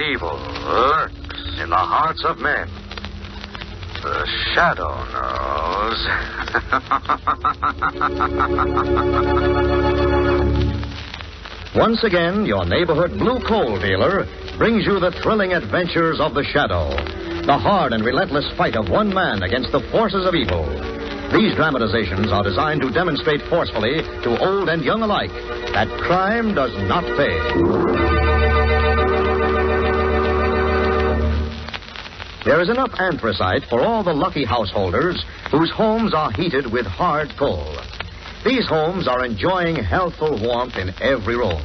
evil lurks in the hearts of men, the shadow knows. Once again, your neighborhood blue coal dealer brings you the thrilling adventures of the shadow, the hard and relentless fight of one man against the forces of evil. These dramatizations are designed to demonstrate forcefully to old and young alike that crime does not pay. There is enough anthracite for all the lucky householders whose homes are heated with hard coal. These homes are enjoying healthful warmth in every room.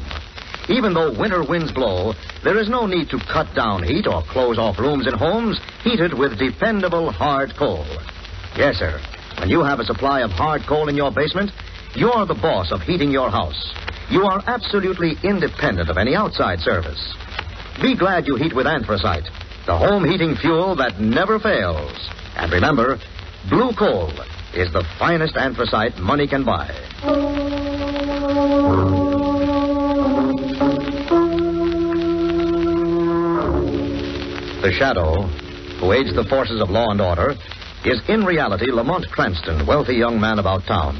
Even though winter winds blow, there is no need to cut down heat or close off rooms in homes heated with dependable hard coal. Yes, sir. When you have a supply of hard coal in your basement, you're the boss of heating your house. You are absolutely independent of any outside service. Be glad you heat with anthracite, the home heating fuel that never fails. And remember, blue coal is the finest anthracite money can buy. The shadow, who aids the forces of law and order, is in reality Lamont Cranston, wealthy young man about town.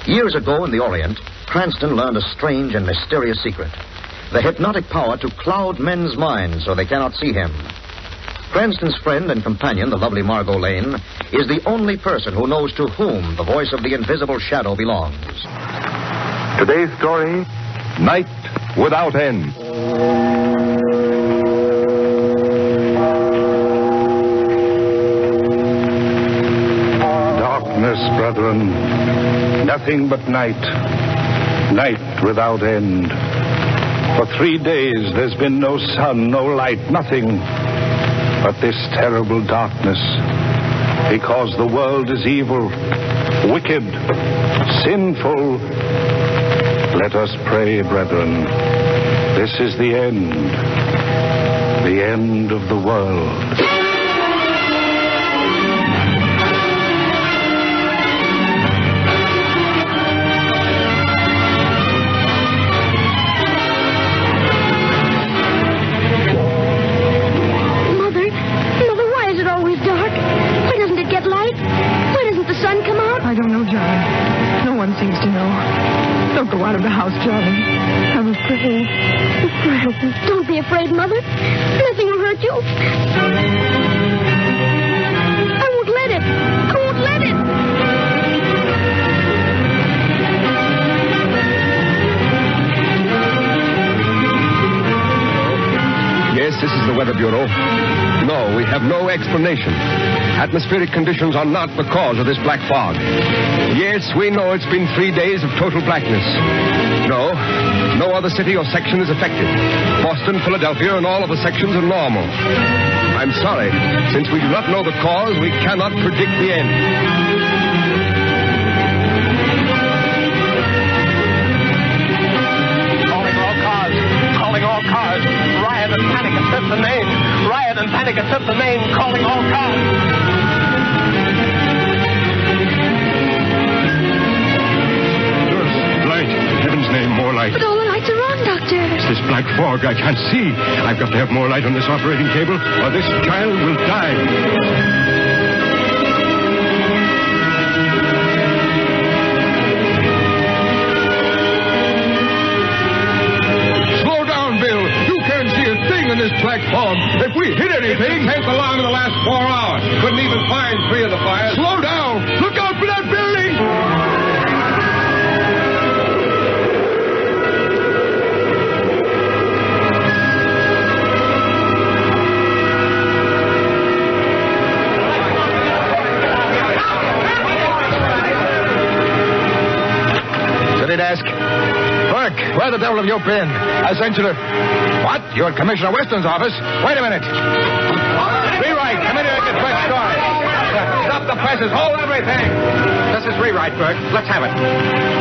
Years ago in the Orient, Cranston learned a strange and mysterious secret: the hypnotic power to cloud men's minds so they cannot see him. Cranston's friend and companion, the lovely Margot Lane, is the only person who knows to whom the voice of the invisible shadow belongs. Today's story, Night Without End. Darkness, brethren, nothing but night. Night without end. For 3 days there's been no sun, no light, nothing but this terrible darkness, because the world is evil, wicked, sinful. Let us pray, brethren. This is the end of the world. I don't know, Johnny. No one seems to know. Don't go out of the house, Johnny. I'm afraid. Don't be afraid, Mother. Nothing will hurt you. I won't let it. I won't let it. Yes, this is the Weather Bureau. No, we have no explanation. Atmospheric conditions are not the cause of this black fog. Yes, we know it's been 3 days of total blackness. No other city or section is affected. Boston, Philadelphia, and all of the sections are normal. I'm sorry. Since we do not know the cause, we cannot predict the end. Calling all cars. Riot and panic at 5th and Main. Riot and panic at 5th and Main. Calling all cars. Light. In heaven's name, more light. But all the lights are on, Doctor. It's this black fog. I can't see. I've got to have more light on this operating table, or this child will die. In this black fog. If we hit anything... It came along in the last 4 hours. Couldn't even find 3 of the fires. Slow down! Look out for that building! City desk. Clerk, where the devil have you been? I sent you to... What? You're at Commissioner Weston's office? Wait a minute. Rewrite. Come in here and get fresh story. Stop the presses. Hold everything. The us this rewrite, Burke. Let's have it.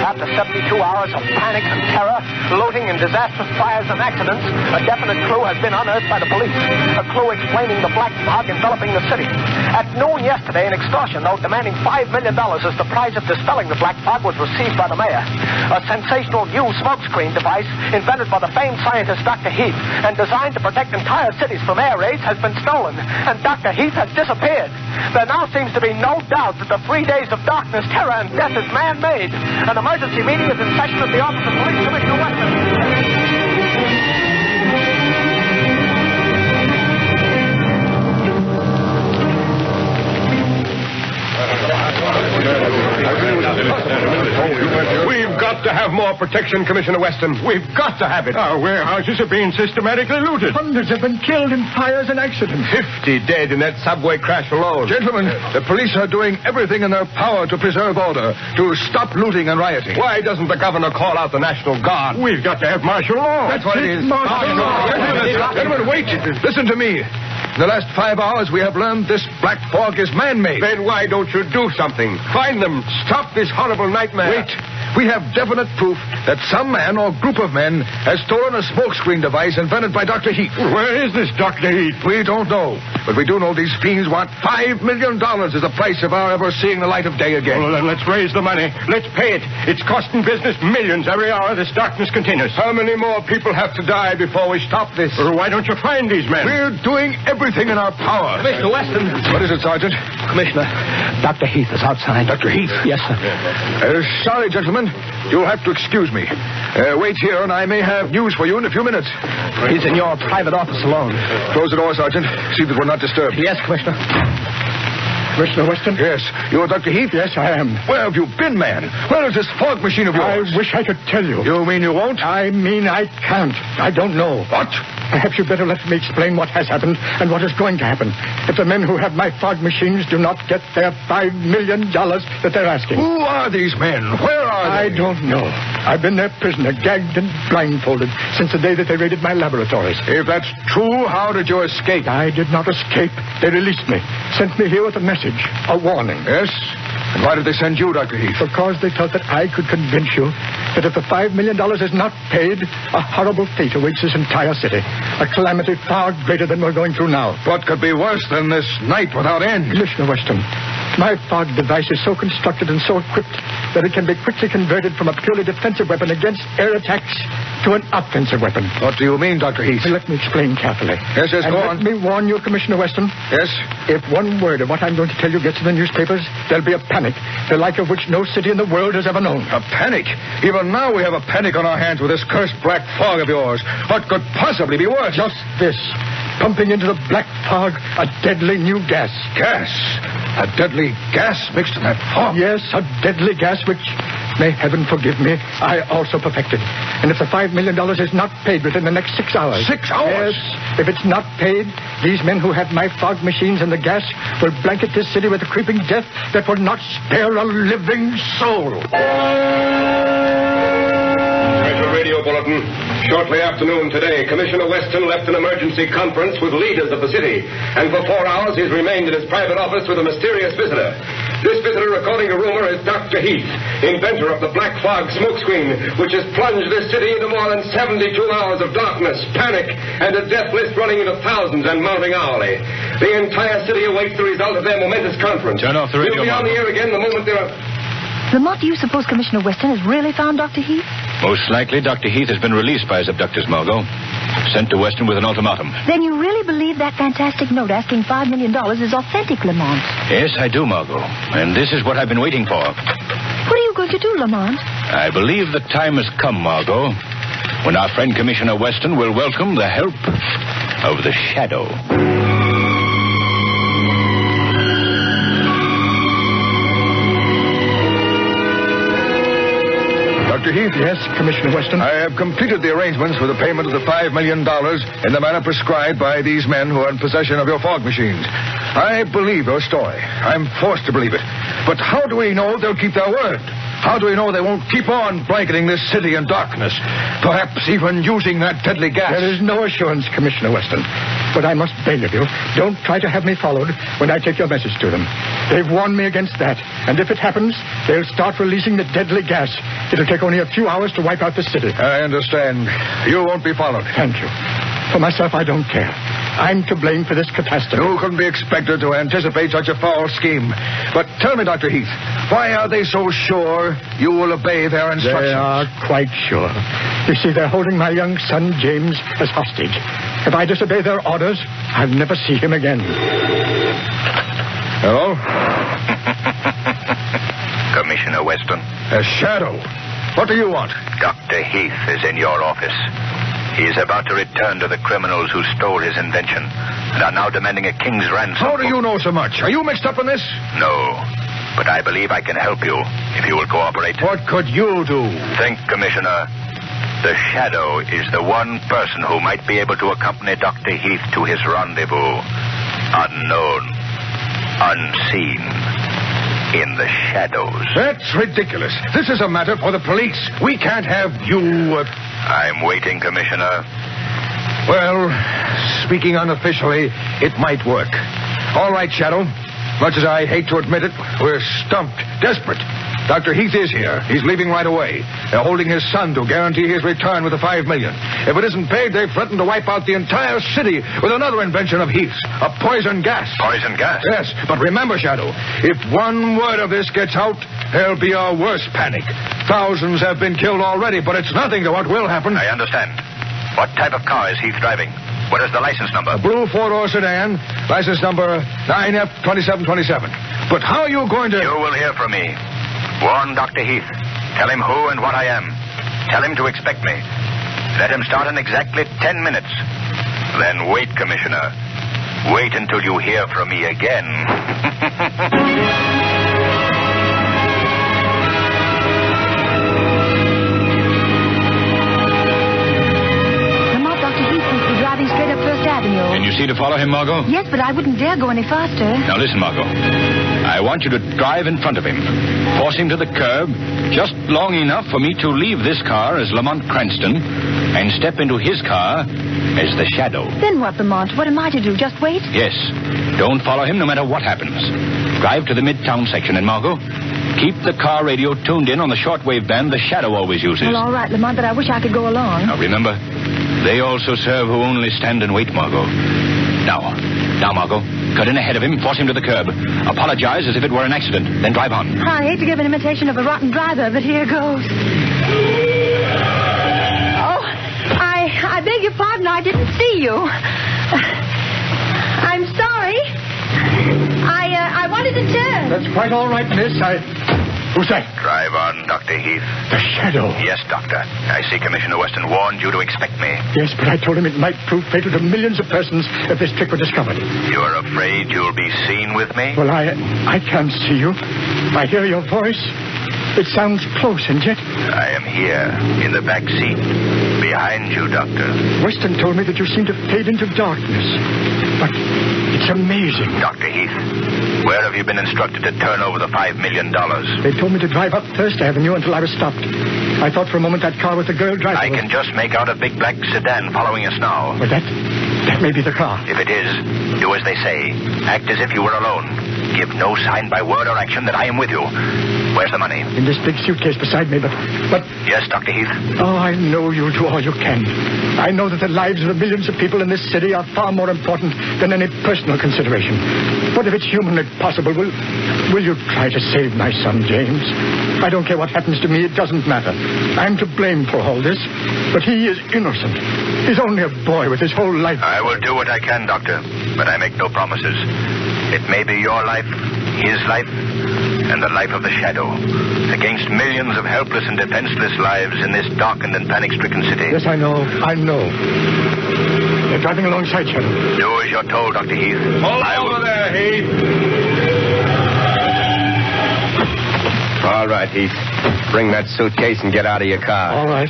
After 72 hours of panic and terror, looting and disastrous fires and accidents, a definite clue has been unearthed by the police. A clue explaining the black fog enveloping the city. At noon yesterday, an extortion note demanding $5 million as the price of dispelling the black fog was received by the mayor. A sensational new smokescreen device invented by the famed scientist Dr. Heath and designed to protect entire cities from air raids has been stolen, and Dr. Heath has disappeared. There now seems to be no doubt that the 3 days of darkness, terror, and death is man-made. An emergency meeting is in session at the office of Police Commissioner Weston. We've got to have more protection, Commissioner Weston. We've got to have it. Our warehouses are being systematically looted. Hundreds have been killed in fires and accidents. 50 dead in that subway crash alone. Gentlemen, the police are doing everything in their power to preserve order, to stop looting and rioting. Why doesn't the governor call out the National Guard? We've got to have martial law. That's what it is. Martial law. Gentlemen, wait. Listen to me. In the last 5 hours, we have learned this black fog is man-made. Then why don't you do something? Find them. Stop this horrible nightmare. Wait. We have definite proof that some man or group of men has stolen a smokescreen device invented by Dr. Heath. Where is this Dr. Heath? We don't know. But we do know these fiends want $5 million as the price of our ever seeing the light of day again. Well, then let's raise the money. Let's pay it. It's costing business millions every hour this darkness continues. How many more people have to die before we stop this? Well, why don't you find these men? We're doing everything in our power. Commissioner Weston. What is it, Sergeant? Commissioner, Dr. Heath is outside. Dr. Heath? Yes, sir. Sorry, gentlemen. You'll have to excuse me. Wait here, and I may have news for you in a few minutes. He's in your private office alone. Close the door, Sergeant. See that we're not disturbed. Yes, Commissioner. Commissioner Weston? Yes. You're Dr. Heath? Yes, I am. Where have you been, man? Where is this fog machine of yours? I wish I could tell you. You mean you won't? I mean I can't. I don't know. What? Perhaps you'd better let me explain what has happened and what is going to happen if the men who have my fog machines do not get their $5 million that they're asking. Who are these men? Where are they? I don't know. I've been their prisoner, gagged and blindfolded, since the day that they raided my laboratories. If that's true, how did you escape? I did not escape. They released me, sent me here with a message, a warning. Yes? And why did they send you, Dr. Heath? Because they thought that I could convince you that if the $5 million is not paid, a horrible fate awaits this entire city. A calamity far greater than we're going through now. What could be worse than this night without end? Commissioner Weston, my fog device is so constructed and so equipped that it can be quickly converted from a purely defensive weapon against air attacks to an offensive weapon. What do you mean, Dr. Heath? Let me explain carefully. Yes, and go on. Let me warn you, Commissioner Weston. Yes? If one word of what I'm going to tell you gets in the newspapers, there'll be a panic, the like of which no city in the world has ever known. A panic? Even now we have a panic on our hands with this cursed black fog of yours. What could possibly be worse? Just this. Pumping into the black fog a deadly new gas. Gas? A deadly gas mixed in that fog? Yes, a deadly gas which, may heaven forgive me, I also perfected. And if the $5 million is not paid within the next 6 hours... 6 hours? Yes. If it's not paid, these men who have my fog machines and the gas will blanket this city with a creeping death that will not spare a living soul. Special radio bulletin. Shortly after noon today, Commissioner Weston left an emergency conference with leaders of the city. And for 4 hours, he's remained in his private office with a mysterious visitor. This visitor, according to rumor, is Dr. Heath, inventor of the black fog smokescreen, which has plunged this city into more than 72 hours of darkness, panic, and a death list running into thousands and mounting hourly. The entire city awaits the result of their momentous conference. Turn off the radio. We'll be on the air again the moment they're... Lamont, do you suppose Commissioner Weston has really found Dr. Heath? Most likely, Dr. Heath has been released by his abductors, Margot. Sent to Weston with an ultimatum. Then you really believe that fantastic note asking $5 million is authentic, Lamont? Yes, I do, Margot. And this is what I've been waiting for. What are you going to do, Lamont? I believe the time has come, Margot, when our friend Commissioner Weston will welcome the help of the Shadow. Dr. Heath? Yes, Commissioner Weston? I have completed the arrangements for the payment of the $5 million in the manner prescribed by these men who are in possession of your fog machines. I believe your story. I'm forced to believe it. But how do we know they'll keep their word? How do we know they won't keep on blanketing this city in darkness? Perhaps even using that deadly gas. There is no assurance, Commissioner Weston. But I must beg of you, don't try to have me followed when I take your message to them. They've warned me against that. And if it happens, they'll start releasing the deadly gas. It'll take only a few hours to wipe out the city. I understand. You won't be followed. Thank you. For myself, I don't care. I'm to blame for this catastrophe. You couldn't be expected to anticipate such a foul scheme. But tell me, Dr. Heath, why are they so sure you will obey their instructions? They are quite sure. You see, they're holding my young son, James, as hostage. If I disobey their orders, I'll never see him again. Hello? Commissioner Weston. A shadow. What do you want? Dr. Heath is in your office. He is about to return to the criminals who stole his invention and are now demanding a king's ransom. How do you know so much? Are you mixed up in this? No, but I believe I can help you if you will cooperate. What could you do? Think, Commissioner. The Shadow is the one person who might be able to accompany Dr. Heath to his rendezvous. Unknown. Unseen. In the shadows. That's ridiculous. This is a matter for the police. We can't have you... I'm waiting, Commissioner. Well, speaking unofficially, it might work. All right, Shadow. Much as I hate to admit it, we're stumped, desperate. Dr. Heath is here. He's leaving right away. They're holding his son to guarantee his return with the $5 million. If it isn't paid, they've threatened to wipe out the entire city with another invention of Heath's, a poison gas. Poison gas? Yes, but remember, Shadow, if one word of this gets out, there'll be a worse panic. Thousands have been killed already, but it's nothing to what will happen. I understand. What type of car is Heath driving? What is the license number? A blue four-door sedan, license number 9F2727. But how are you going to... You will hear from me. Warn Dr. Heath. Tell him who and what I am. Tell him to expect me. Let him start in exactly 10 minutes. Then wait, Commissioner. Wait until you hear from me again. Driving straight up First Avenue. Can you see to follow him, Margot? Yes, but I wouldn't dare go any faster. Now listen, Margot. I want you to drive in front of him. Force him to the curb just long enough for me to leave this car as Lamont Cranston and step into his car as the Shadow. Then what, Lamont? What am I to do? Just wait? Yes. Don't follow him no matter what happens. Drive to the Midtown section, and Margot, keep the car radio tuned in on the shortwave band the Shadow always uses. Well, all right, Lamont, but I wish I could go along. Now, remember, they also serve who only stand and wait, Margot. Now, Margot, cut in ahead of him, force him to the curb. Apologize as if it were an accident, then drive on. I hate to give an imitation of a rotten driver, but here goes. Oh, I beg your pardon, I didn't see you. I'm sorry. I wanted to turn. That's quite all right, miss. Who's that? Drive on, Dr. Heath. The Shadow. Yes, Doctor. I see Commissioner Weston warned you to expect me. Yes, but I told him it might prove fatal to millions of persons if this trick were discovered. You're afraid you'll be seen with me? Well, I can't see you. I hear your voice. It sounds close, and yet... I am here, in the back seat. Behind you, Doctor. Weston told me that you seem to fade into darkness. But it's amazing. Dr. Heath, where have you been instructed to turn over the $5 million? They told me to drive up First Avenue until I was stopped. I thought for a moment that car with the girl driving... I can just make out a big black sedan following us now. Well, that may be the car. If it is, do as they say. Act as if you were alone. Give no sign by word or action that I am with you. Where's the money? In this big suitcase beside me, but... Yes, Dr. Heath? Oh, I know you'll do all you can. I know that the lives of the millions of people in this city are far more important than any personal consideration. But if it's humanly possible, will you try to save my son, James? I don't care what happens to me. It doesn't matter. I'm to blame for all this, but he is innocent. He's only a boy with his whole life. I will do what I can, Doctor, but I make no promises. It may be your life, his life, and the life of the Shadow, against millions of helpless and defenseless lives in this darkened and panic-stricken city. Yes, I know. They're driving alongside Shadow. Do as you're told, Dr. Heath. Hold over there, Heath. All right, Heath. Bring that suitcase and get out of your car. All right.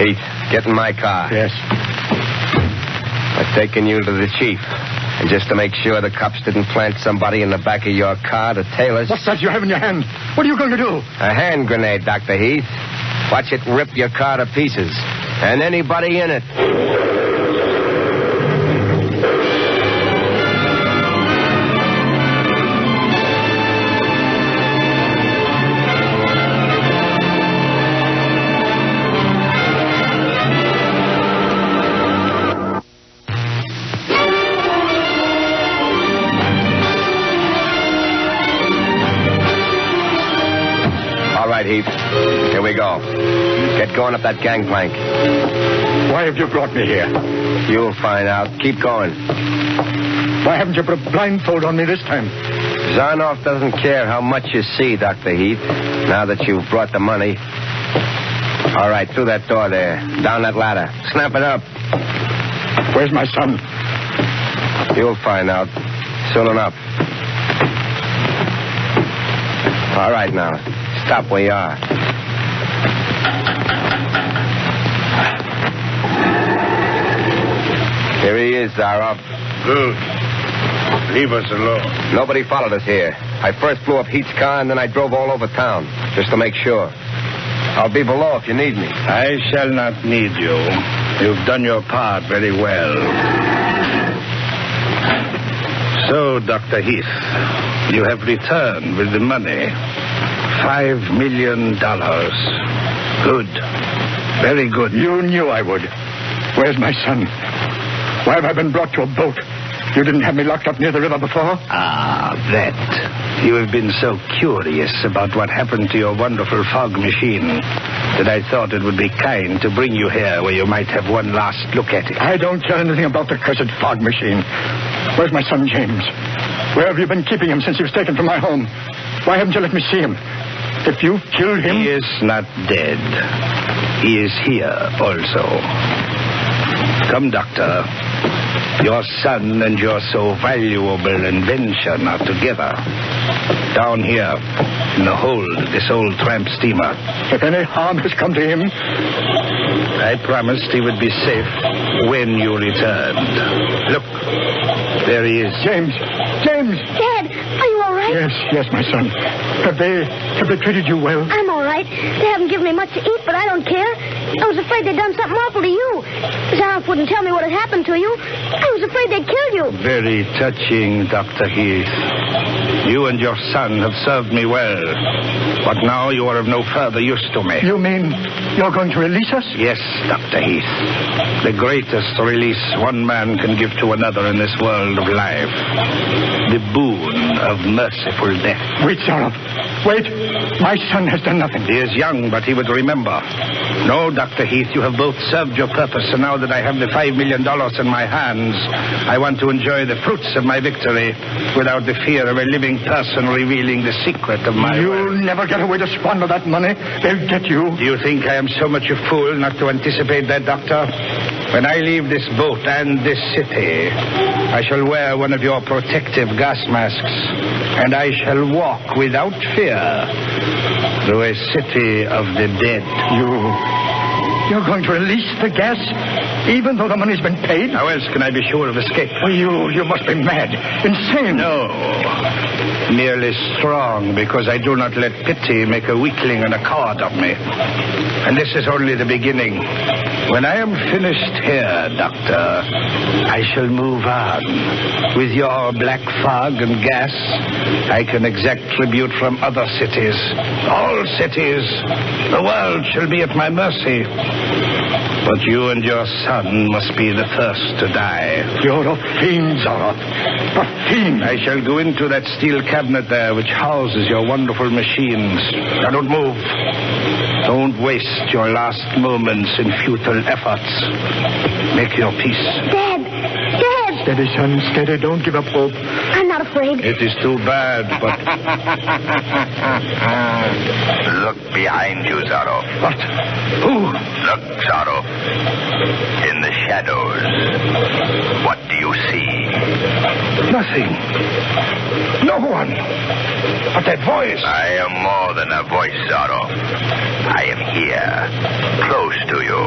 Heath, get in my car. Yes. I've taken you to the chief. And just to make sure the cops didn't plant somebody in the back of your car to tail us. What's that you have in your hand? What are you going to do? A hand grenade, Dr. Heath. Watch it rip your car to pieces. And anybody in it. Heath. Here we go. Get going up that gangplank. Why have you brought me here? You'll find out. Keep going. Why haven't you put a blindfold on me this time? Zarnoff doesn't care how much you see, Dr. Heath, now that you've brought the money. All right, through that door there. Down that ladder. Snap it up. Where's my son? You'll find out. Soon enough. All right, now. Stop where you are. Here he is, Zarnoff. Good. Leave us alone. Nobody followed us here. I first blew up Heath's car, and then I drove all over town, just to make sure. I'll be below if you need me. I shall not need you. You've done your part very well. So, Dr. Heath, you have returned with the money. $5 million. Good. Very good. You knew I would. Where's my son? Why have I been brought to a boat? You didn't have me locked up near the river before? Ah, that. You have been so curious about what happened to your wonderful fog machine that I thought it would be kind to bring you here where you might have one last look at it. I don't care anything about the cursed fog machine. Where's my son, James? Where have you been keeping him since he was taken from my home? Why haven't you let me see him? If you've killed him... He is not dead. He is here also. Come, Doctor. Your son and your so valuable invention are together. Down here, in the hold of this old tramp steamer. If any harm has come to him... I promised he would be safe when you returned. Look, there he is. James! James! Dad, are you all right? Yes, my son. Have they treated you well? I'm all right. They haven't given me much to eat, but I don't care. I was afraid they'd done something awful to you. Zarnoff wouldn't tell me what had happened to you. I was afraid they'd killed you. Very touching, Dr. Heath. You and your son have served me well. But now you are of no further use to me. You mean you're going to release us? Yes, Dr. Heath. The greatest release one man can give to another in this world of life. The boon of merciful death. Wait, Zarnoff. Wait. My son has done nothing. He is young, but he would remember. No, Dr. Heath, you have both served your purpose, and now that I have the $5 million in my hands, I want to enjoy the fruits of my victory without the fear of a living person revealing the secret of my You'll never get away to squander that money. They'll get you. Do you think I am so much a fool not to anticipate that, Doctor? When I leave this boat and this city, I shall wear one of your protective gas masks, and I shall walk without fear through a city of the dead. You're going to release the gas, even though the money's been paid? How else can I be sure of escape? Well, you must be mad. Insane. No. Merely strong, because I do not let pity make a weakling and a coward of me. And this is only the beginning. When I am finished here, Doctor, I shall move on. With your black fog and gas, I can exact tribute from other cities. All cities. The world shall be at my mercy. But you and your son must be the first to die. You're a fiend, Zarnoff. A fiend. I shall go into that steel cabinet there which houses your wonderful machines. Now don't move. Don't waste your last moments in futile efforts. Make your peace. Dad! Steady, son, steady. Don't give up hope. I'm not afraid. It is too bad, but... Look behind you, Zarnoff. What? Who? Look, Zarnoff. In the shadows. What do you see? Nothing. No one. But that voice. I am more than a voice, Zarnoff. I am here, close to you,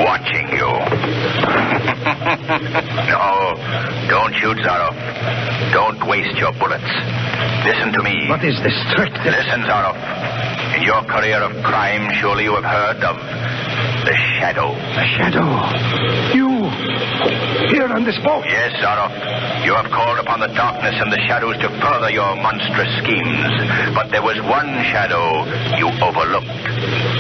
watching you. No, don't Shoot, Zarnoff. Don't waste your bullets. Listen to me. What is this trick? Listen, Zarnoff. In your career of crime, surely you have heard of the Shadow. The Shadow? You? Here on this boat? Yes, Zarnoff. You have called upon the darkness and the shadows to further your monstrous schemes. But there was one shadow you overlooked.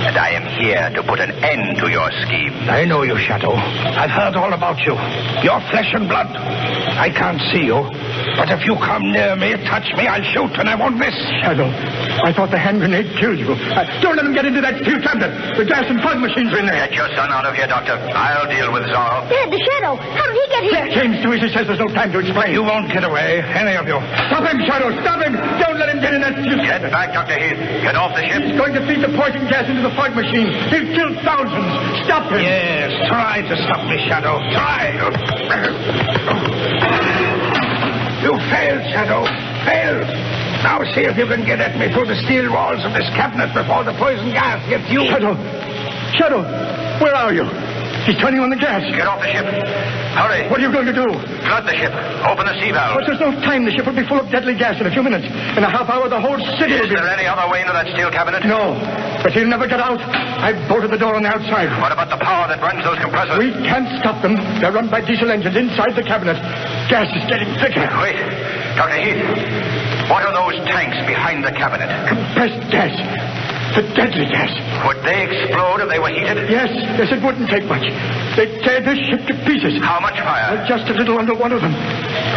And I am here to put an end to your scheme. I know you, Shadow. I've heard all about you. You're flesh and blood. I can't see you. But if you come near me, touch me, I'll shoot and I won't miss. Shadow, I thought the hand grenade killed you. Don't let him get into that steel cabinet. The gas and fog machines are in there. Get your son out of here, Doctor. I'll deal with Zarnoff. Dad, the Shadow. How did he get here? James Dewey says there's no time to explain. You won't get away, any of you. Stop him, Shadow. Stop him. Don't let him get in that steel cabinet. Get back, Dr. Heath. Get off the ship. He's going to feed the poison gas into the fog machine. He'll kill thousands. Stop him. Yes, try to stop me, Shadow. Try. You failed, Shadow. Failed. Now see if you can get at me through the steel walls of this cabinet before the poison gas gets you. Shadow. Shadow, where are you? He's turning on the gas. Get off the ship. Hurry. What are you going to do? Flood the ship. Open the sea valve. But there's no time. The ship will be full of deadly gas in a few minutes. In a half hour, the whole city will be... Is there any other way into that steel cabinet? No. But he'll never get out. I've bolted the door on the outside. What about the power that runs those compressors? We can't stop them. They're run by diesel engines inside the cabinet. Gas is getting thicker. Wait. Dr. Heath, what are those tanks behind the cabinet? Compressed gas. The deadly gas. Would they explode if they were heated? Yes, it wouldn't take much. They'd tear this ship to pieces. How much fire? Just a little under one of them.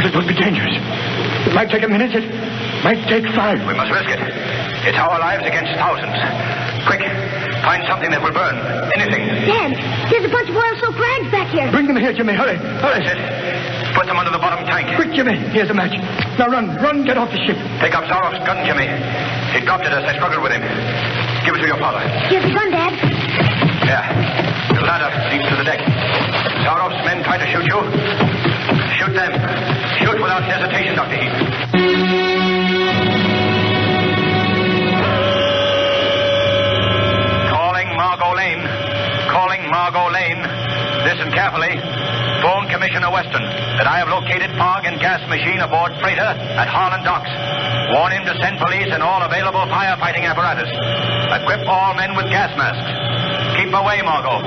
But it would be dangerous. It might take a minute. It might take 5. We must risk it. It's our lives against thousands. Quick, find something that will burn. Anything. Dad, there's a bunch of oil-soaked rags back here. Bring them here, Jimmy. Hurry. Hurry. That's it. Put them under the bottom tank. Quick, Jimmy. Here's a match. Now run. Run, get off the ship. Pick up Zarnoff's gun, Jimmy. He dropped it as I struggled with him. Give it to your father. Here's the gun, Dad. Yeah. The ladder leads to the deck. Zarnoff's men try to shoot you. Shoot them. Shoot without hesitation, Dr. Heath. Calling Margot Lane. Calling Margot Lane. Listen carefully. Phone Commissioner Weston that I have located fog and gas machine aboard freighter at Harlan Docks. Warn him to send police and all available firefighting apparatus. Equip all men with gas masks. Keep away, Margot.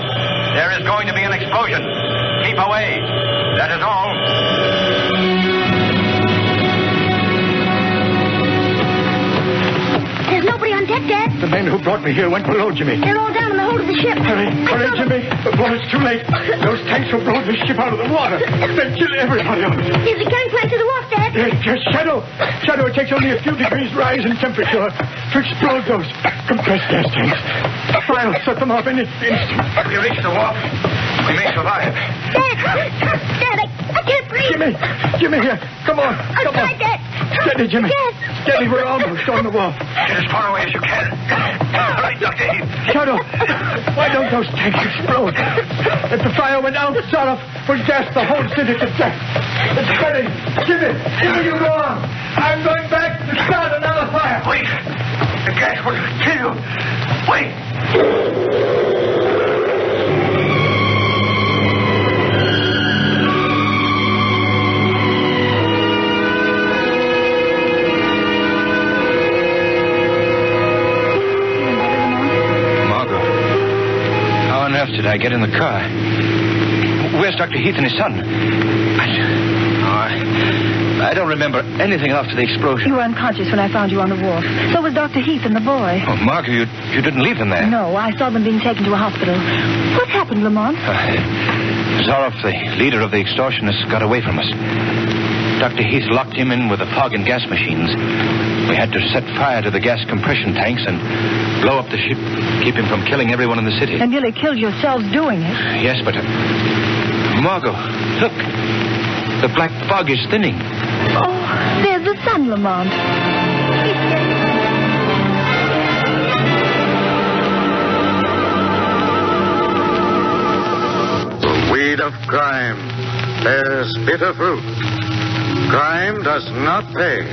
There is going to be an explosion. Keep away. That is all. There's nobody on deck, Dad. The men who brought me here went below, Jimmy. They're all down in the hold of the ship. Hurry, Jimmy. Before it's too late. Those tanks will blow this ship out of the water. They'll kill everybody on it. Here's the carrying plank to the wharf, Dad. Yes, Shadow. Shadow, it takes only a few degrees rise in temperature to explode those compressed gas tanks. I'll set them off in an instant. If we reach the wharf, we may survive. Dad, I can't breathe. Jimmy, here. Come on. I'll try, Dad. Steady, Jimmy. Yes. Steady, we're almost on the wharf. Get as far away as you can. All right, Dr. Heath. Shadow, why don't those tanks explode? If the fire went out, Zarnoff would gas the whole city to death. It's steady. Jimmy, you go on. I'm going back to start another fire. Wait. The gas will kill you. Wait. Did I get in the car? Where's Dr. Heath and his son? I don't remember anything after the explosion. You were unconscious when I found you on the wharf. So was Dr. Heath and the boy. Oh, Margot, you didn't leave them there. No, I saw them being taken to a hospital. What happened, Lamont? Zarnoff, the leader of the extortionists, got away from us. Dr. Heath locked him in with the fog and gas machines. We had to set fire to the gas compression tanks and blow up the ship, keep him from killing everyone in the city. And nearly killed yourselves doing it. Yes, but... Margot, look. The black fog is thinning. Oh, there's the sun, Lamont. The weed of crime bears bitter fruit. Crime does not pay.